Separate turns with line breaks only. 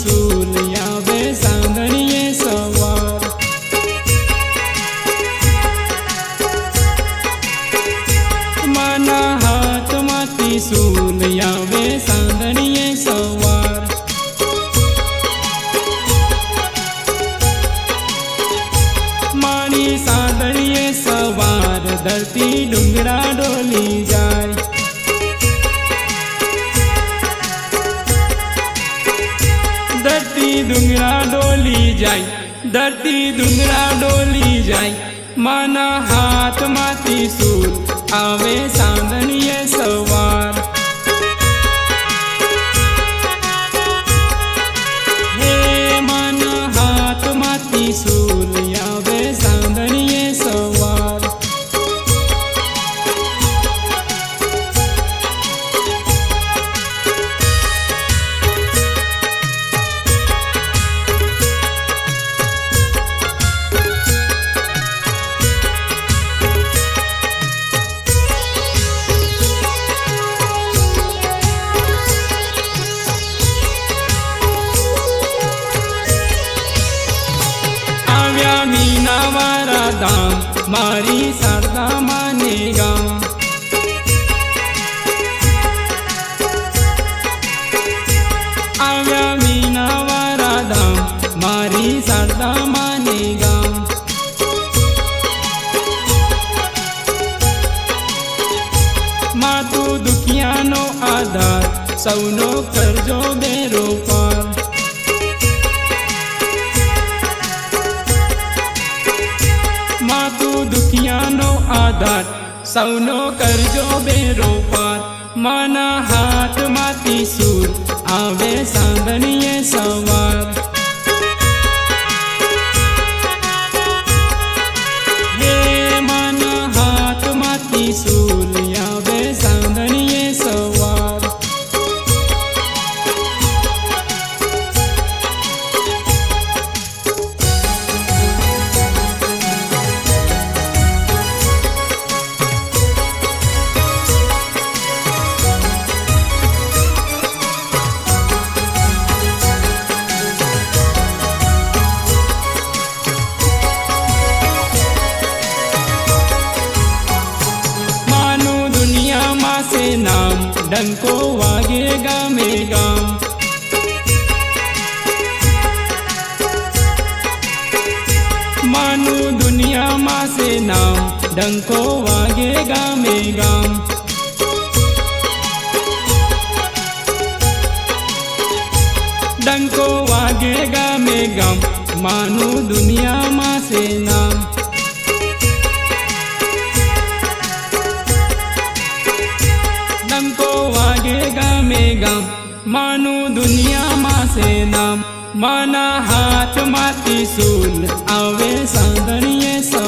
सूल यावे सांदणीए सवार। माना हाथ माती सूल यावे सांदणीए सवार। मानी सांदणीए सवार धरती डुंगरा डोली जाय। धरती डुंगरा डोली जाय, धरती डुंगरा डोली जाय। माना हाथ माती सूल आवे सांदणीए सवार। हे माना हाथ माती सूल यावे सांदणीए सवार। मीनावारा धाम मारी शारदा माने गाम। आव्या मीनावारा धाम मारी शारदा माने गाम। मातु दुखियानो आधार सौनो करजो बेरो पार। मातु दुखियानो आधार सौनो करजो बेरो पार। माना हाथ माती सूल आवे सांदणीए सवार। हे माना हाथ माती सूल आवे सांदणीए सवार। से नाम डंको वागे गामे गाम। मानू दुनिया माँ से नाम डंको वागे गामे गाम। डंको वागे गामे गाम मानू दुनिया माँ से नाम। डंको वागेगा में गाम मानू दुनिया माँ से नाम। माना हाथ माती सूल आवे सांदणीए सवार।